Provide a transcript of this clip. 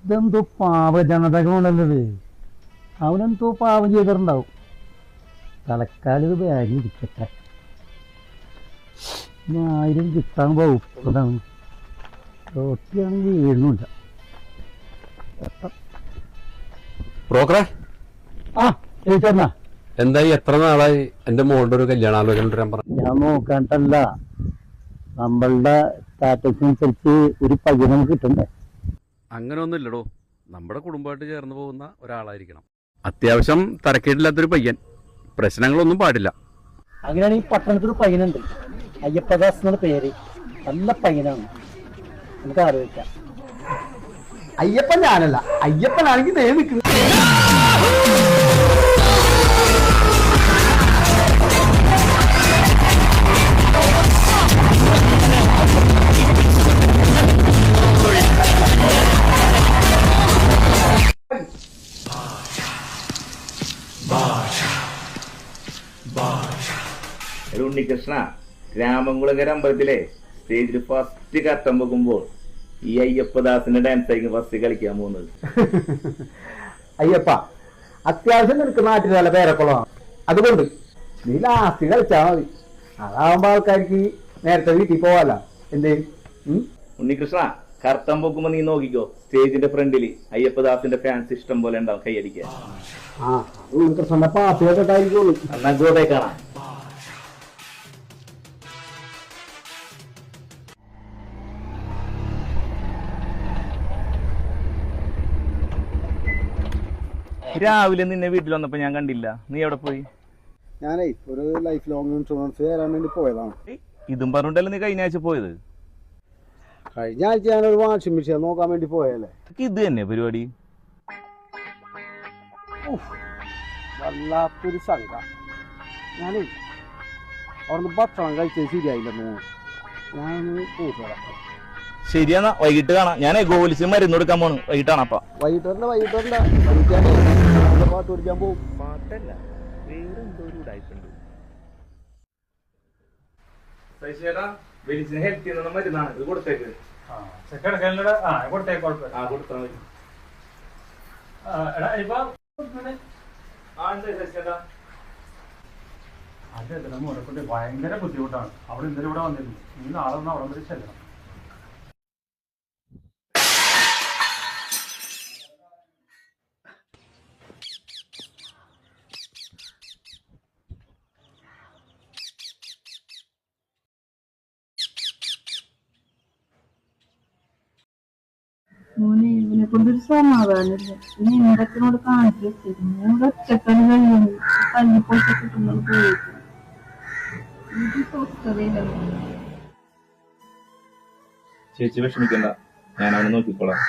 ഇതെന്തോ പാവ ജനതകളുണ്ടല്ലത്. അവനെന്തോ പാവം ചെയ്തിട്ടുണ്ടാവും. തലക്കാലം ഇത് ബാഗ് ഇരിക്കട്ടെ. 1000 കിട്ടാൻ വകുപ്പതാണ്. റോട്ടിയാണെങ്കിൽ വീഴുന്നില്ല. ബ്രോക്കറെ ആ ചേച്ചെന്നാ എന്തായി? എത്ര നാളായി എന്റെ മോളുടെ ഒരു കല്യാണാലോചന വരാൻ പറഞ്ഞു? ഞാൻ നോക്കാണ്ടല്ല, നമ്മളുടെ സ്റ്റാറ്റസ് അനുസരിച്ച് ഒരു പയ്യൻ നമുക്ക് കിട്ടണ്ടേ? അങ്ങനെ ഒന്നും ഇല്ലടോ. നമ്മുടെ കുടുംബമായിട്ട് ചേർന്ന് പോകുന്ന ഒരാളായിരിക്കണം. അത്യാവശ്യം തരക്കേടില്ലാത്തൊരു പയ്യൻ, പ്രശ്നങ്ങളൊന്നും പാടില്ല. അങ്ങനെയാണെങ്കിൽ പട്ടണത്തൊരു പയ്യനുണ്ട്, അയ്യപ്പദാസ് എന്ന പേര്. നല്ല പയ്യനാണ്, നമുക്ക് ആലോചിക്കാം. അയ്യപ്പൻ ഞാനല്ല, അയ്യപ്പനാണെങ്കിൽ നേരെ നിൽക്കുന്നത്. ഉണ്ണികൃഷ്ണ, രാമംകുളങ്ങര അമ്പലത്തിലെ സ്റ്റേജിൽ ഫസ്റ്റ് കട്ടം വെക്കുമ്പോൾ ഈ അയ്യപ്പദാസിന്റെ ഡാൻസ് ആയിരിക്കും ഫസ്റ്റ് കളിക്കാൻ പോകുന്നത്. അയ്യപ്പ, അത്യാവശ്യം നിനക്ക് നാട്ടിൽ നല്ല പേരക്കുളമാണ്, അതുകൊണ്ട് നീ ലാസ്റ്റ് കളിച്ചാൽ മതി. അതാവുമ്പോ ആൾക്കാർക്ക് നേരത്തെ വീട്ടിൽ പോവാല. എന്തേ ഉണ്ണികൃഷ്ണ, കർത്തം പൊക്കുമ്പോ നീ നോക്കിക്കോ, സ്റ്റേജിന്റെ ഫ്രണ്ടില് അയ്യപ്പദാസിന്റെ ഫാൻസ് ഇഷ്ടം പോലെ ഉണ്ടാവും കൈയടിക്കാൻ. ഉണ്ണികൃഷ്ണന്റെ പാർട്ടിയൊക്കെ ഉണ്ടായിരിക്കുള്ളൂ. എന്നാ ഗോതേ കാണാം. രാവിലെ നിന്നെ വീട്ടിൽ വന്നപ്പോ ഞാൻ കണ്ടില്ല, നീ എവിടെ പോയി? ഞാനേ ഒരു ലൈഫ് ലോങ് ഇൻഷുറൻസ് തരാൻ വേണ്ടി പോയതാണ്. ഇതും പറഞ്ഞിട്ടല്ലേ നീ കഴിഞ്ഞ ആഴ്ച പോയത്? കഴിഞ്ഞ ആഴ്ച ഞാനൊരു വാഷിംഗ് മെഷീൻ നോക്കാൻ വേണ്ടി പോയല്ലേ. ഇത് തന്നെ പരിപാടി. വല്ലാത്തൊരു സംഘ. ഞാനേ അവിടുന്ന് ഭക്ഷണം കഴിച്ചത് ശരിയായില്ലെന്ന് ഞാനൊന്ന് പോയിട്ട് വരാം. ശരിയെന്നാ, വൈകിട്ട് കാണാം. ഞാനേ ഗോലിച്ച് മരുന്ന് കൊടുക്കാൻ പോണു. വൈകിട്ടാണ്. അപ്പ വൈകിട്ട് വരണ്ട പാട്ട് പഠിക്കാൻ പോകും. പാട്ടല്ല, വേറെന്തോ ഒരു ഉടായിട്ടുണ്ട്. ഹെൽത്ത് ചെയ്യുന്ന മരുന്നാണ് ഇത്, കൊടുത്തേക്ക്. ഭയങ്കര ബുദ്ധിമുട്ടാണ്. അവിടെ ഇന്നലെ ഇവിടെ വന്നിരുന്നു. ഈ നാളെ ഒന്ന് അവിടെ വരെ ചെല്ലണം. മോനെ, ഇവനെ കൊണ്ടൊരു സമാധാനമില്ല. ഇനി എന്തൊക്കെയോട് കാണിച്ചു വെച്ചിരുന്നു. ഞങ്ങളുടെ ഒറ്റക്കളി കഴിയുന്നു. തല്ലിപ്പോയിട്ട് കിട്ടുന്നത് ഉപയോഗിക്കും. ഇത് സ്വസ്ഥതയില്ല. ചേച്ചി വിഷമിക്കണ്ട, ഞാൻ അവനെ നോക്കിക്കോളാം.